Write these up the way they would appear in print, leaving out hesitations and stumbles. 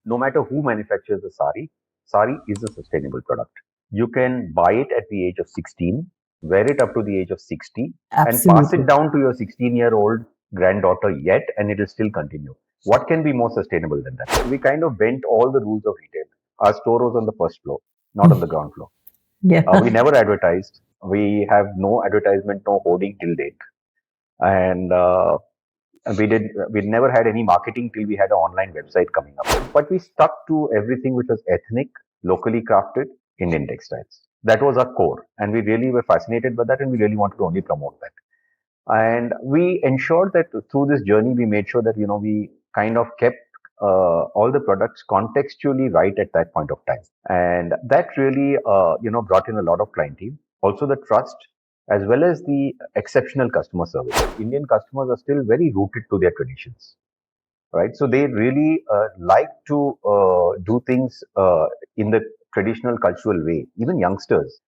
no matter who manufactures the sari is a sustainable product. You can buy it at the age of 16, wear it up to the age of 60, and pass Absolutely. it down to your 16-year-old granddaughter yet, and it will still continue. What can be more sustainable than that? We kind of bent all the rules of retail. Our store was on the first floor, not on the ground floor. Yeah. We never advertised. We have no advertisement, no hoarding till date. And we never had any marketing till we had an online website coming up. But we stuck to everything which was ethnic, locally crafted Indian textiles. That was our core, and we really were fascinated by that, and we really wanted to only promote that. And we ensured that through this journey, we made sure that we kind of kept all the products contextually right at that point of time, and that really brought in a lot of clientele. Also, the trust as well as the exceptional customer service. Indian customers are still very rooted to their traditions, right? So they really like to do things in the traditional cultural way. Even youngsters,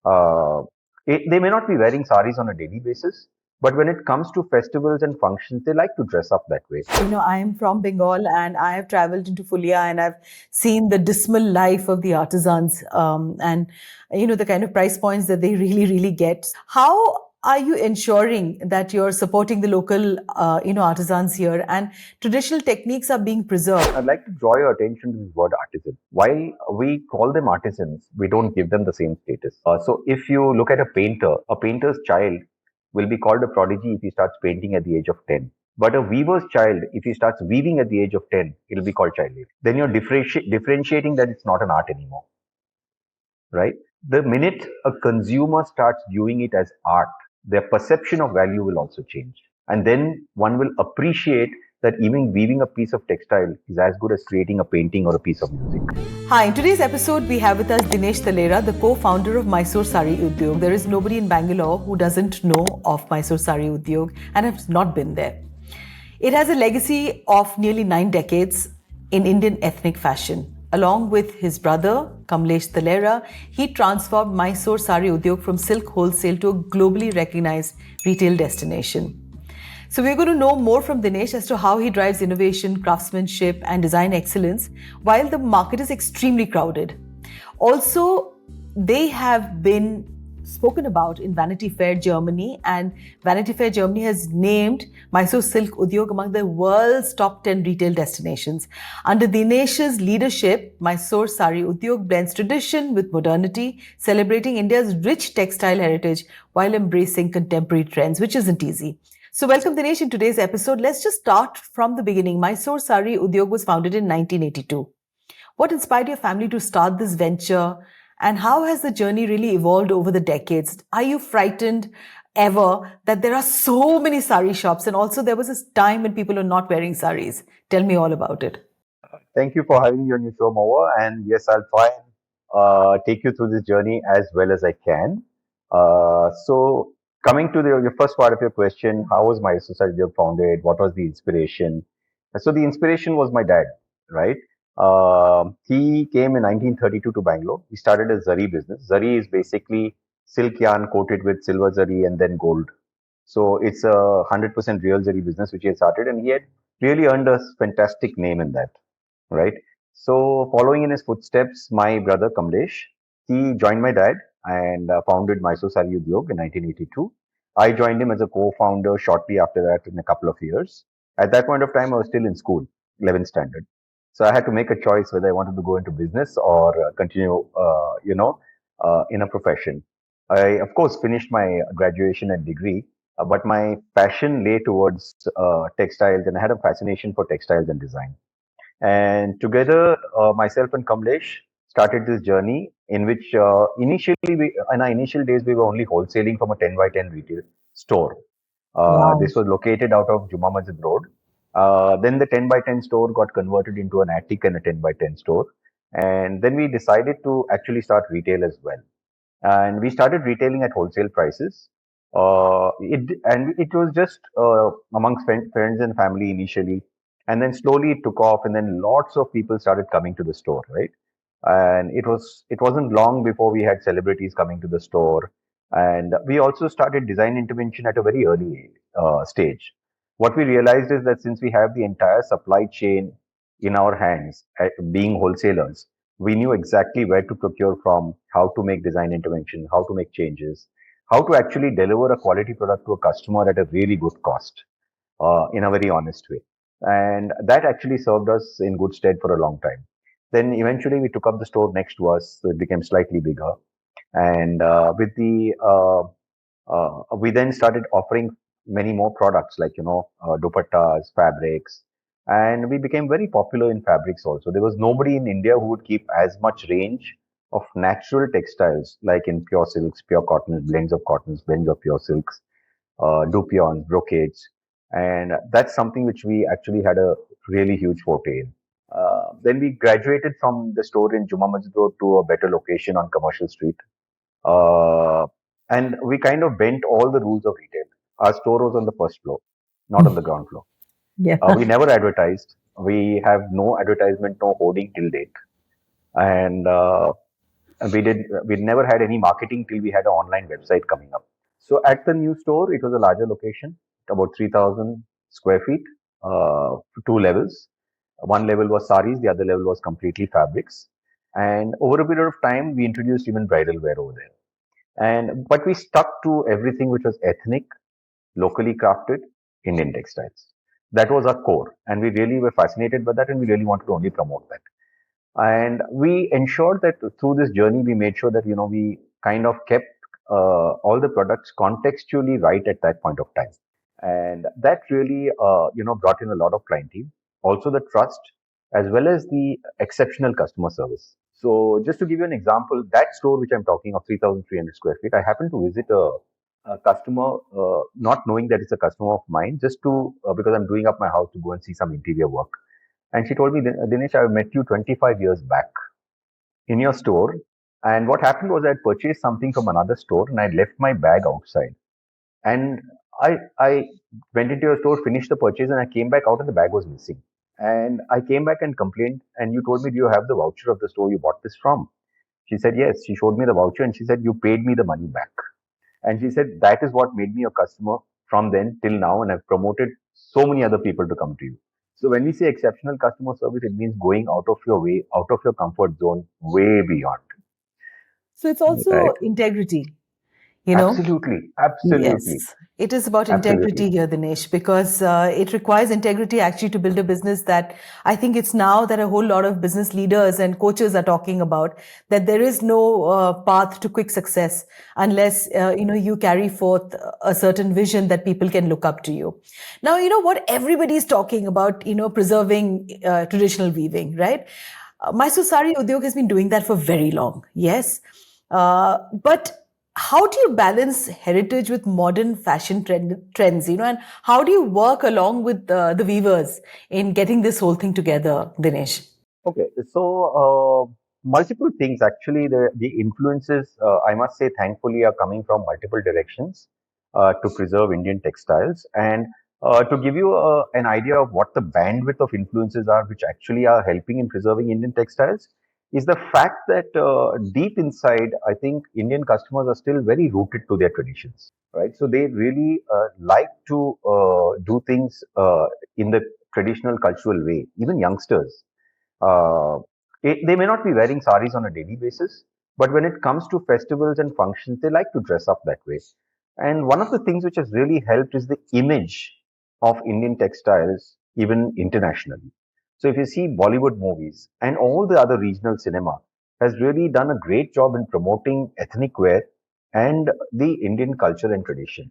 they may not be wearing saris on a daily basis, but when it comes to festivals and functions, they like to dress up that way. I am from Bengal and I have traveled into Fulia and I've seen the dismal life of the artisans and the kind of price points that they really, really get. How are you ensuring that you're supporting the local, artisans here and traditional techniques are being preserved? I'd like to draw your attention to this word artisan. While we call them artisans, we don't give them the same status. So if you look at a painter's child will be called a prodigy if he starts painting at the age of 10. But a weaver's child, if he starts weaving at the age of 10, it'll be called child labor. Then you're differentiating that it's not an art anymore, right? The minute a consumer starts viewing it as art, their perception of value will also change. And then one will appreciate that even weaving a piece of textile is as good as creating a painting or a piece of music. Hi, in today's episode, we have with us Dinesh Talera, the co-founder of Mysore Saree Udyog. There is nobody in Bangalore who doesn't know of Mysore Saree Udyog and has not been there. It has a legacy of nearly 9 decades in Indian ethnic fashion. Along with his brother, Kamlesh Talera, he transformed Mysore Saree Udyog from silk wholesale to a globally recognized retail destination. So we're going to know more from Dinesh as to how he drives innovation, craftsmanship, and design excellence while the market is extremely crowded. Also, they have been spoken about in Vanity Fair Germany, and Vanity Fair Germany has named Mysore Silk Udyog among the world's top 10 retail destinations. Under Dinesh's leadership, Mysore Saree Udyog blends tradition with modernity, celebrating India's rich textile heritage while embracing contemporary trends, which isn't easy. So welcome Dinesh in today's episode. Let's just start from the beginning. Mysore Saree Udyog was founded in 1982. What inspired your family to start this venture? And how has the journey really evolved over the decades? Are you frightened ever that there are so many sari shops? And also there was this time when people are not wearing saris. Tell me all about it. Thank you for having me on your show, Mohua. And yes, I'll try and take you through this journey as well as I can. So, coming to your first part of your question, how was my society founded? What was the inspiration? So, the inspiration was my dad, right? He came in 1932 to Bangalore. He started a Zari business. Zari is basically silk yarn coated with silver Zari and then gold. So, it's a 100% real Zari business which he had started, and he had really earned a fantastic name in that, right? So, following in his footsteps, my brother Kamlesh, he joined my dad and founded Mysore Saree Udyog in 1982. I joined him as a co-founder shortly after that in a couple of years. At that point of time, I was still in school, 11th standard. So I had to make a choice whether I wanted to go into business or continue, in a profession. I, of course, finished my graduation and degree, but my passion lay towards textiles, and I had a fascination for textiles and design. And together, myself and Kamlesh started this journey in which in our initial days, we were only wholesaling from a 10 by 10 retail store. Wow. This was located out of Juma Masjid Road. Then the 10 by 10 store got converted into an attic and a 10 by 10 store. And then we decided to actually start retail as well. And we started retailing at wholesale prices. It was just amongst friends and family initially, and then slowly it took off, and then lots of people started coming to the store, right? And it wasn't long before we had celebrities coming to the store, and we also started design intervention at a very early stage. What we realized is that since we have the entire supply chain in our hands, being wholesalers, we knew exactly where to procure from, how to make design intervention, how to make changes, how to actually deliver a quality product to a customer at a really good cost, in a very honest way. And that actually served us in good stead for a long time. Then eventually we took up the store next to us, so it became slightly bigger. And we then started offering many more products like, dupattas, fabrics, and we became very popular in fabrics also. There was nobody in India who would keep as much range of natural textiles like in pure silks, pure cottons, blends of pure silks, dupions, brocades, and that's something which we actually had a really huge forte in. Then we graduated from the store in Juma Masjid Road to a better location on Commercial Street, uh, and we kind of bent all the rules of retail. Our store was on the first floor, not on the ground floor. Yeah. We never advertised. We have no advertisement, no hoarding till date, and we never had any marketing till we had an online website coming up. So at the new store, it was a larger location, about 3,000 square feet, two levels. One level was saris, the other level was completely fabrics. And over a period of time, we introduced even bridal wear over there. And but we stuck to everything which was ethnic, locally crafted Indian textiles. That was our core, and we really were fascinated by that, and we really wanted to only promote that. And we ensured that through this journey, we made sure that we kind of kept all the products contextually right at that point of time, and that really brought in a lot of clientele, also the trust as well as the exceptional customer service. So just to give you an example, that store which I'm talking of, 3,300 square feet, I happened to visit a customer, not knowing that it's a customer of mine, just to because I'm doing up my house to go and see some interior work. And she told me, Dinesh, I met you 25 years back in your store. And what happened was I had purchased something from another store and I left my bag outside. And I went into your store, finished the purchase, and I came back out and the bag was missing. And I came back and complained. And you told me, do you have the voucher of the store you bought this from? She said, yes. She showed me the voucher and she said, you paid me the money back. And she said, that is what made me a customer from then till now. And I've promoted so many other people to come to you. So when we say exceptional customer service, it means going out of your way, out of your comfort zone, way beyond. So it's also Right? integrity, you know. Absolutely. Absolutely. Yes, it is about Absolutely. integrity here, Dinesh, because it requires integrity actually to build a business that I think it's now that a whole lot of business leaders and coaches are talking about, that there is no path to quick success unless you carry forth a certain vision that people can look up to you. Now, you know what everybody is talking about, preserving traditional weaving, right? Mysore Saree Udyog has been doing that for very long, yes. But how do you balance heritage with modern fashion trends, and how do you work along with the weavers in getting this whole thing together, Dinesh? Okay, so multiple things actually. The influences, I must say, thankfully, are coming from multiple directions to preserve Indian textiles. And to give you an idea of what the bandwidth of influences are, which actually are helping in preserving Indian textiles, is the fact that deep inside, I think Indian customers are still very rooted to their traditions, right? So they really like to do things in the traditional cultural way. Even youngsters, uh, they may not be wearing saris on a daily basis, but when it comes to festivals and functions, they like to dress up that way. And one of the things which has really helped is the image of Indian textiles, even internationally. So if you see Bollywood movies and all the other regional cinema has really done a great job in promoting ethnic wear and the Indian culture and tradition.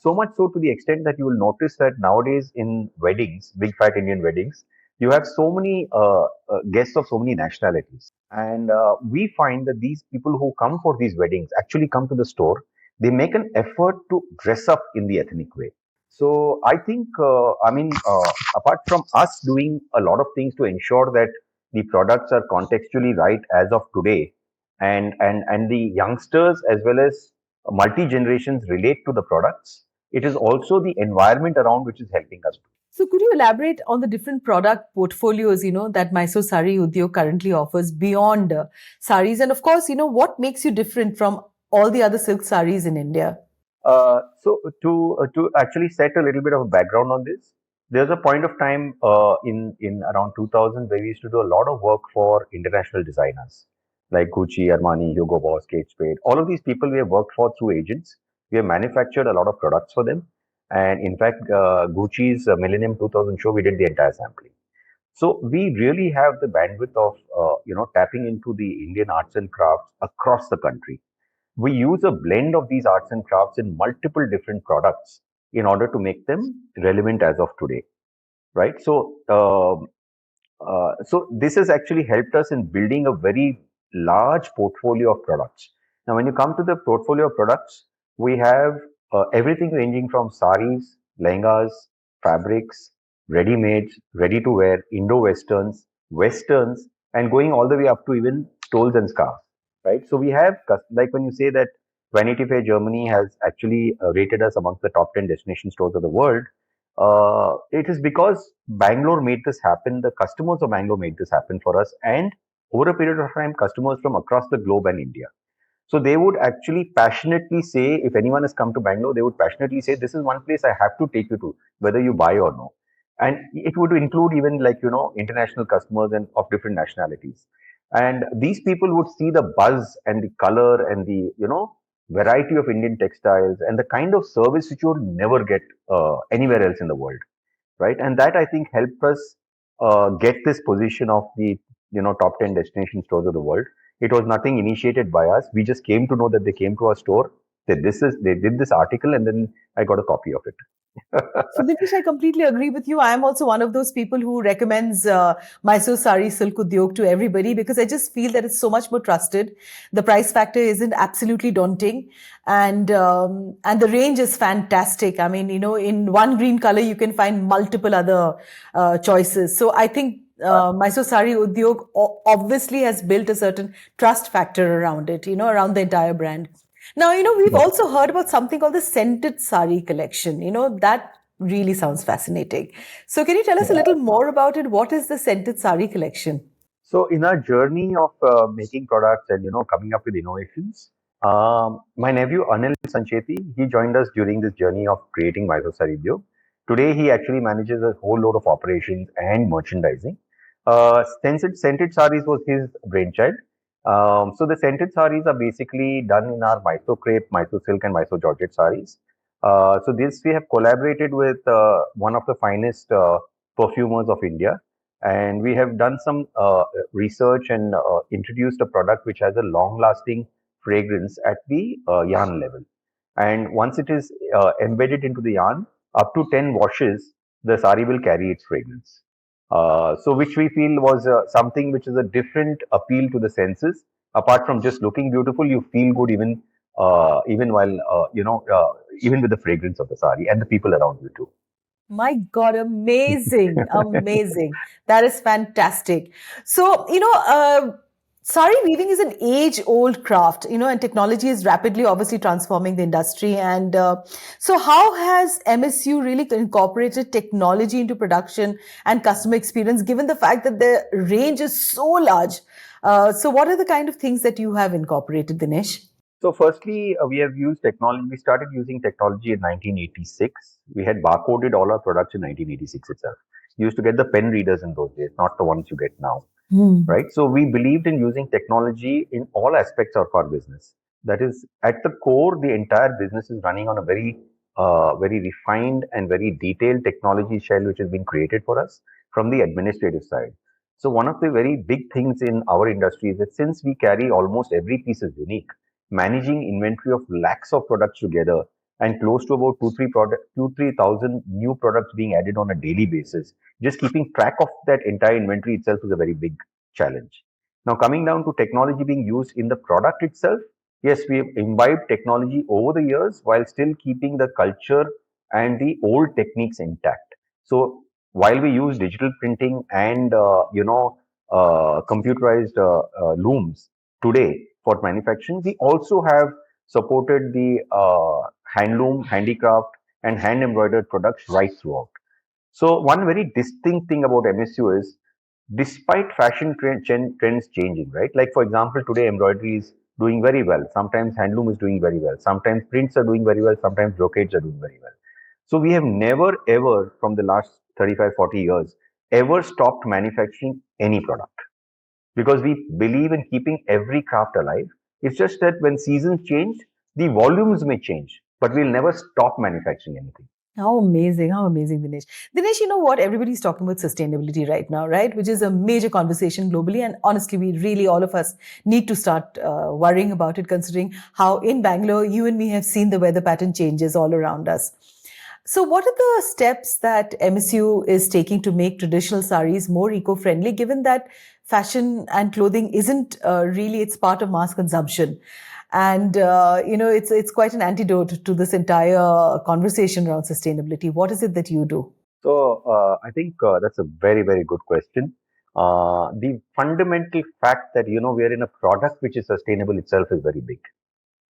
So much so to the extent that you will notice that nowadays in weddings, big fat Indian weddings, you have so many guests of so many nationalities. And we find that these people who come for these weddings actually come to the store. They make an effort to dress up in the ethnic way. So I think, apart from us doing a lot of things to ensure that the products are contextually right as of today, and the youngsters as well as multi generations relate to the products, it is also the environment around which is helping us. So could you elaborate on the different product portfolios, that Mysore Saree Udyog currently offers beyond saris? And of course, what makes you different from all the other silk saris in India? So to actually set a little bit of a background on this, There's a point of time in around 2000 where we used to do a lot of work for international designers like Gucci, Armani, Hugo Boss, Kate Spade. All of these people we have worked for through agents. We have manufactured a lot of products for them. And in fact, Gucci's Millennium 2000 show, we did the entire sampling. So we really have the bandwidth of tapping into the Indian arts and crafts across the country. We use a blend of these arts and crafts in multiple different products in order to make them relevant as of today, right? So this has actually helped us in building a very large portfolio of products. Now, when you come to the portfolio of products, we have everything ranging from saris, lehengas, fabrics, ready-mades, ready-to-wear, Indo-Westerns, Westerns, and going all the way up to even stoles and scarves, right? So we have, like when you say that Vanity Fair Germany has actually rated us amongst the top 10 destination stores of the world, it is because Bangalore made this happen. The customers of Bangalore made this happen for us, and over a period of time, customers from across the globe and India. So they would actually passionately say, if anyone has come to Bangalore, they would passionately say, "This is one place I have to take you to, whether you buy or no." And it would include even like international customers and of different nationalities. And these people would see the buzz and the color and the variety of Indian textiles and the kind of service which you would never get anywhere else in the world, right? And that I think helped us get this position of the top 10 destination stores of the world. It was nothing initiated by us. We just came to know that they came to our store. That they did this article, and then I got a copy of it. So, Dinesh, I completely agree with you. I am also one of those people who recommends Mysore Saree Silk Udyog to everybody because I just feel that it's so much more trusted. The price factor isn't absolutely daunting, and the range is fantastic. I mean, in one green color you can find multiple other choices. So, I think Mysore Saree Udyog obviously has built a certain trust factor around it, around the entire brand. Now, we've also heard about something called the Scented Sari Collection. That really sounds fascinating. So, can you tell us a little more about it? What is the Scented Sari Collection? So, in our journey of making products and coming up with innovations, my nephew Anil Sancheti, he joined us during this journey of creating Mysore Saree Udyog. Today, he actually manages a whole load of operations and merchandising. Scented Saris was his brainchild. So the scented saris are basically done in our Mysore crepe, Mysore silk, and Mysore Georgette saris. So this we have collaborated with one of the finest perfumers of India, and we have done some research and introduced a product which has a long-lasting fragrance at the yarn level. And once it is embedded into the yarn, up to 10 washes, the sari will carry its fragrance. So which we feel was something which is a different appeal to the senses. Apart from just looking beautiful, you feel good even while even with the fragrance of the sari and the people around you too. My God, amazing, amazing. That is fantastic. So, sari weaving is an age-old craft, and technology is rapidly, obviously, transforming the industry. And so, how has MSU really incorporated technology into production and customer experience, given the fact that the range is so large? So, what are the kind of things that you have incorporated, Dinesh? So firstly, we have used technology. We started using technology in 1986. We had barcoded all our products in 1986 itself. You used to get the pen readers in those days, not the ones you get now, right? So we believed in using technology in all aspects of our business. That is, at the core, the entire business is running on a very refined and very detailed technology shell, which has been created for us from the administrative side. So one of the very big things in our industry is that since we carry almost every piece is unique, managing inventory of lakhs of products together and close to about 2-3 thousand new products being added on a daily basis, just keeping track of that entire inventory itself is a very big challenge. Now, coming down to technology being used in the product itself, yes, we have imbibed technology over the years while still keeping the culture and the old techniques intact. So, while we use digital printing and computerized looms today for manufacturing, we also have supported the handloom, handicraft, and hand embroidered products right throughout. So one very distinct thing about MSU is, despite trends changing, right? Like for example, today embroidery is doing very well. Sometimes handloom is doing very well. Sometimes prints are doing very well. Sometimes brocades are doing very well. So we have never ever, from the last 35, 40 years, ever stopped manufacturing any product because we believe in keeping every craft alive. It's just that when seasons change, the volumes may change, but we'll never stop manufacturing anything. How amazing, Dinesh. Dinesh, you know what? Everybody's talking about sustainability right now, right? Which is a major conversation globally. And honestly, we really, all of us, need to start worrying about it, considering how in Bangalore, you and me have seen the weather pattern changes all around us. So, what are the steps that MSU is taking to make traditional saris more eco-friendly, given that fashion and clothing isn't really, it's part of mass consumption? And it's quite an antidote to this entire conversation around sustainability. What is it that you do? So I think that's a very, very good question. The fundamental fact that we are in a product which is sustainable itself is very big.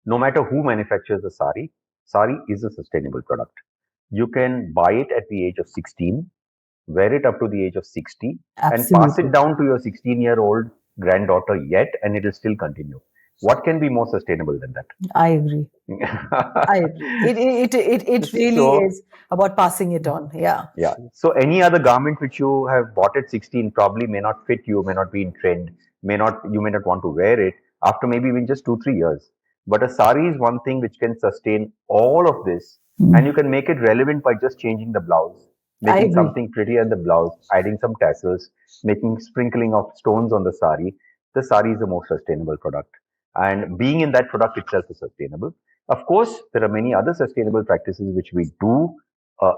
No matter who manufactures the sari is a sustainable product. You can buy it at the age of 16, wear it up to the age of 60, and pass it Absolutely. down to your 16-year-old granddaughter yet, and it will still continue. What can be more sustainable than I agree. I that? agree. It really So, is about passing it on. Yeah. yeah. So any other garment which you have bought at 16 probably may not fit you, may not be in trend, you may not want to wear it after maybe even just 2, 3 years. But a sari is one thing which can sustain all of this, and you can make it relevant by just changing the blouse, I making agree. something pretty on the blouse, adding some tassels, making sprinkling of stones on the sari. The sari is the most sustainable product. And being in that product itself is sustainable. Of course, there are many other sustainable practices which we do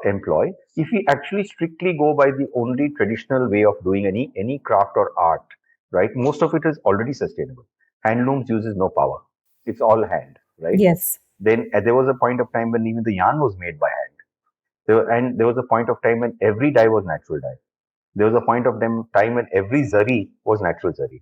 employ. If we actually strictly go by the only traditional way of doing any craft or art, right? Most of it is already sustainable. Handlooms uses no power; it's all hand, right? Yes. Then there was a point of time when even the yarn was made by hand. And there was a point of time when every dye was natural dye. There was a point of time when every zari was natural zari.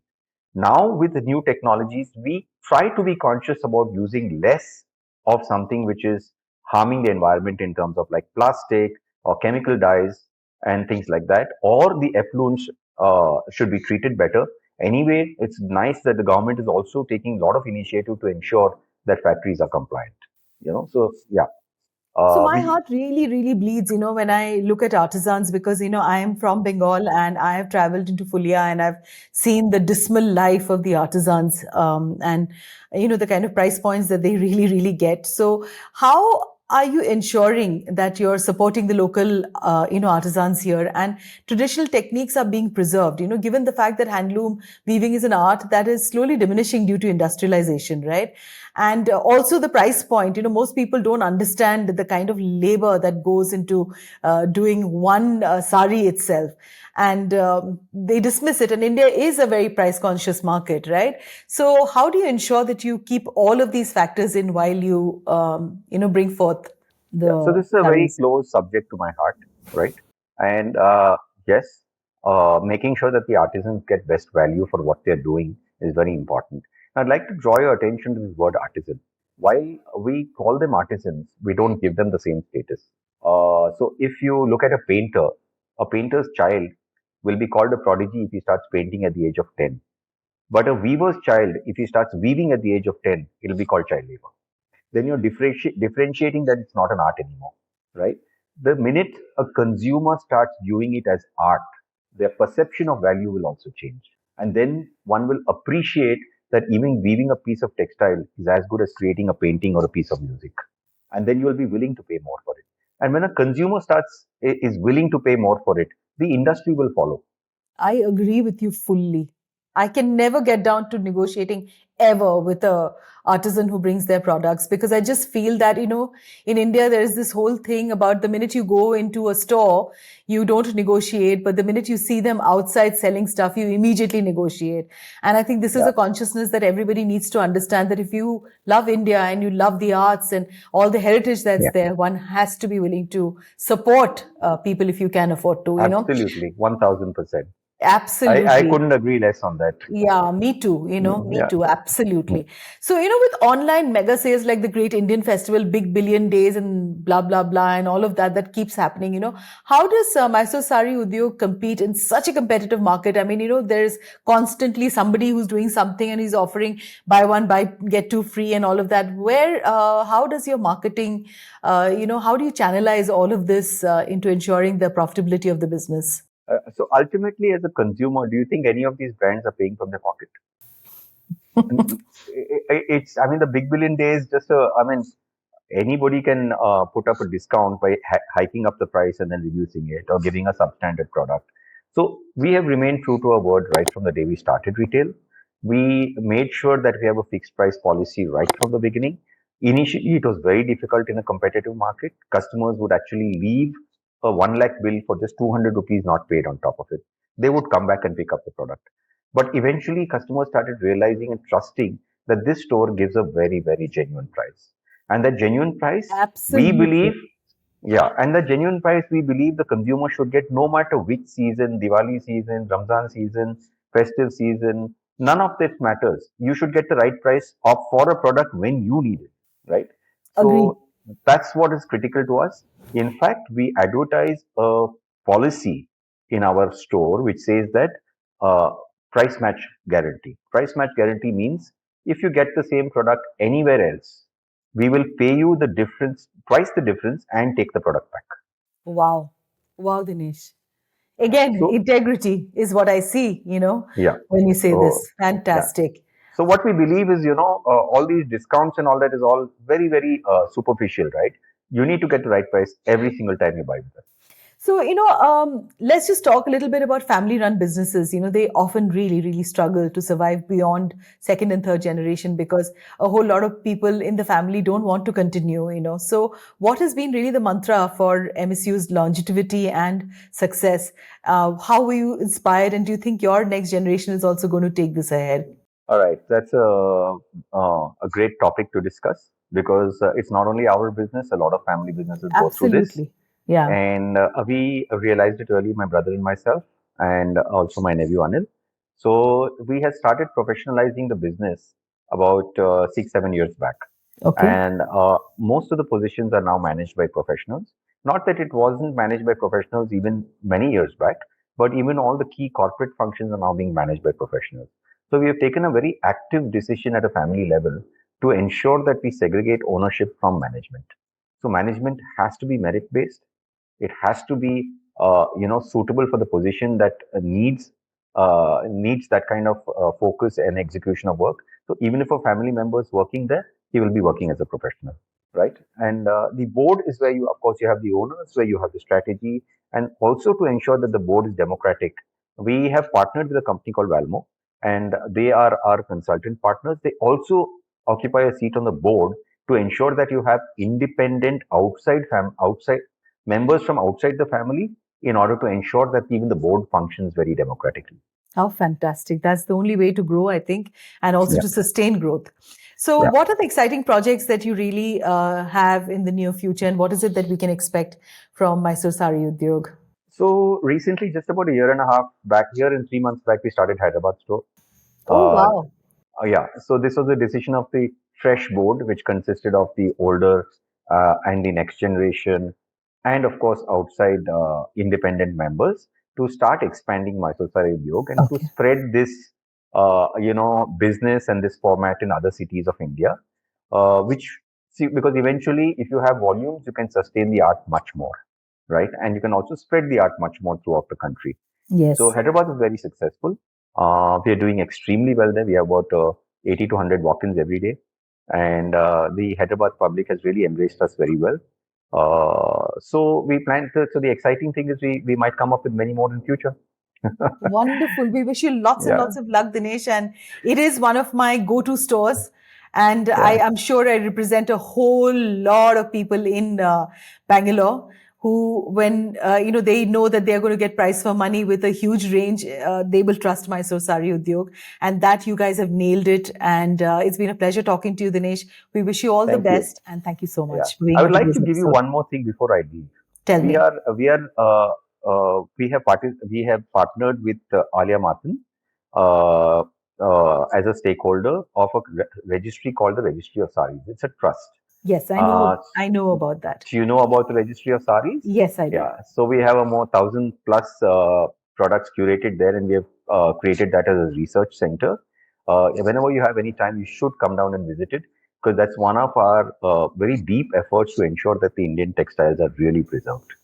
Now, with the new technologies, we try to be conscious about using less of something which is harming the environment in terms of like plastic or chemical dyes and things like that, or the effluents should be treated better. Anyway, it's nice that the government is also taking a lot of initiative to ensure that factories are compliant. So yeah, So my we heart really, really bleeds, when I look at artisans because, I am from Bengal and I have traveled into Fulia and I've seen the dismal life of the artisans and, the kind of price points that they really, really get. So how are you ensuring that you're supporting the local, artisans here and traditional techniques are being preserved, given the fact that handloom weaving is an art that is slowly diminishing due to industrialization, right? And also the price point, most people don't understand the kind of labor that goes into doing one sari itself, and they dismiss it, and India is a very price conscious market, right? So how do you ensure that you keep all of these factors in while you bring forth Yeah, so the this is a very saris? close subject to my heart, right? And yes, making sure that the artisans get best value for what they're doing is very important. I'd like to draw your attention to this word artisan. While we call them artisans, we don't give them the same status. So if you look at a painter's child will be called a prodigy if he starts painting at the age of 10. But a weaver's child, if he starts weaving at the age of 10, it'll be called child labor. Then you're differentiating that it's not an art anymore, right? The minute a consumer starts viewing it as art, their perception of value will also change. And then one will appreciate that even weaving a piece of textile is as good as creating a painting or a piece of music. And then you will be willing to pay more for it. And when a consumer is willing to pay more for it, the industry will follow. I agree with you fully. I can never get down to negotiating ever with a artisan who brings their products because I just feel that, in India, there is this whole thing about the minute you go into a store, you don't negotiate, but the minute you see them outside selling stuff, you immediately negotiate. And I think this is Yeah, a consciousness that everybody needs to understand that if you love India and you love the arts and all the heritage that's yeah, there, one has to be willing to support people if you can afford to, absolutely, 1000%. I Absolutely. couldn't agree less on that. Yeah, me too. Me Yeah. too. Absolutely. So, with online mega sales like the Great Indian Festival, Big Billion Days, and blah, blah, blah, and all of that that keeps happening, how does Mysore Sari Udyog compete in such a competitive market? I mean, there's constantly somebody who's doing something and he's offering buy one, get two free, and all of that. How does your marketing, how do you channelize all of this into ensuring the profitability of the business? So ultimately, as a consumer, do you think any of these brands are paying from their pocket? It's, I mean, the Big Billion Days, I mean, anybody can put up a discount by hiking up the price and then reducing it or giving a substandard product. So we have remained true to our word right from the day we started retail. We made sure that we have a fixed price policy right from the beginning. Initially, it was very difficult in a competitive market. Customers would actually leave a 1 lakh bill for just 200 rupees not paid on top of it. They would come back and pick up the product. But eventually, customers started realizing and trusting that this store gives a very, very genuine price. And that genuine price, we believe, Absolutely. yeah, and the genuine price, we believe the consumer should get no matter which season, Diwali season, Ramzan season, festive season, none of this matters. You should get the right price for a product when you need it, right? Agree. So that's what is critical to us. In fact, we advertise a policy in our store which says that uh, price match guarantee. Price match guarantee means if you get the same product anywhere else, we will pay you the difference, twice the difference, and take the product back. Wow. Wow, Dinesh. Yeah. Again, So integrity is what I see, yeah. when you say So this. yeah. Fantastic. So what we believe is, all these discounts and all that is all very, very superficial, right? You need to get the right price every single time you buy with us. So, let's just talk a little bit about family run businesses. They often really, really struggle to survive beyond second and third generation because a whole lot of people in the family don't want to continue. So, what has been really the mantra for MSU's longevity and success? How were you inspired, and do you think your next generation is also going to take this ahead? All right, that's a great topic to discuss because it's not only our business, a lot of family businesses go through this. Absolutely. Yeah. And we realized it early, my brother and myself, and also my nephew Anil. So we had started professionalizing the business about 6, 7 years back. Okay. And most of the positions are now managed by professionals. Not that it wasn't managed by professionals even many years back, but even all the key corporate functions are now being managed by professionals. So we have taken a very active decision at a family level to ensure that we segregate ownership from management. So management has to be merit based. It has to be suitable for the position that needs that kind of focus and execution of work. So even if a family member is working there, he will be working as a professional, right? And the board is where you, of course, you have the owners, where you have the strategy, and also to ensure that the board is democratic. We have partnered with a company called Valmo, and they are our consultant partners. They also occupy a seat on the board to ensure that you have independent outside members from outside the family in order to ensure that even the board functions very democratically. How fantastic. That's the only way to grow, I think, and also Yeah, to sustain growth. So, yeah. what are the exciting projects that you really have in the near future, and what is it that we can expect from Mysore Sari Udyog? So recently, just about a year and a half back, year and 3 months back, we started Hyderabad store. Oh, Uh, wow. yeah, so this was a decision of the fresh board, which consisted of the older and the next generation, and of course outside independent members to start expanding Mysore Saree Udyog and to Okay. spread this, business and this format in other cities of India. Which see, because eventually, if you have volumes, you can sustain the art much more, right? And you can also spread the art much more throughout the country. So Yes. Hyderabad is very successful. We are doing extremely well there. We have about 80 to 100 walk-ins every day. And the Hyderabad public has really embraced us very well. So we plan to, so the exciting thing is we might come up with many more in future. Wonderful. We wish you lots and Yeah, lots of luck, Dinesh. And it is one of my go to stores. And I yeah. am sure I represent a whole lot of people in Bangalore who, when they know that they're going to get price for money with a huge range, they will trust Mysore Sari Udyog. And that you guys have nailed it. And it's been a pleasure talking to you, Dinesh. We wish you all the Thank you. best. And thank you so Yeah. much for I being would on like to today's give you episode. one more thing before I leave. Tell We me. are we have partnered with Alia Matan as a stakeholder of a registry called the Registry of Sarees. It's a trust. Yes, I know. Uh, I know about that. do you know about the Registry of Sarees? Yes, I do. Yeah. So we have a more 1,000 plus products curated there, and we have created that as a research center. Whenever you have any time, you should come down and visit it, because that's one of our very deep efforts to ensure that the Indian textiles are really preserved.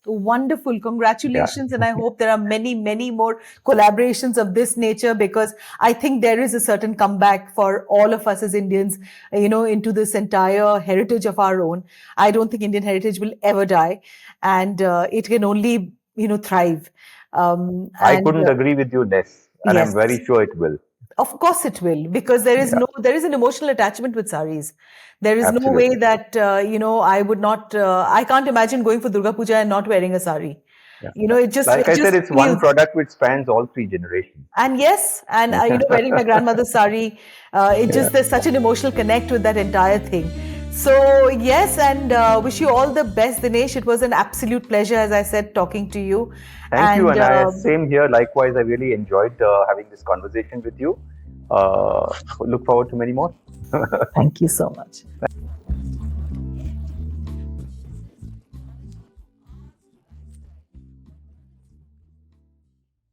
Wonderful. Yeah. Congratulations. And I hope there are many, many more collaborations of this nature, because I think there is a certain comeback for all of us as Indians, into this entire heritage of our own. I don't think Indian heritage will ever die, and it can only, thrive. I And couldn't agree with you less, and I'm yes. very sure it will. Of course it will, because there is Yeah, no, there is an emotional attachment with saris. There is no way absolutely. that, I would not, I can't imagine going for Durga Puja and not wearing a sari. Yeah. It Like I said, just it's one feels. product which spans all three generations. And yes, and wearing my grandmother's sari, it Yeah. just, there's such an emotional connect with that entire thing. So yes, and wish you all the best, Dinesh. It was an absolute pleasure, as I said, talking to you. Thank you, And and I same here. Likewise, I really enjoyed having this conversation with you. Look forward to many more. thank you so much.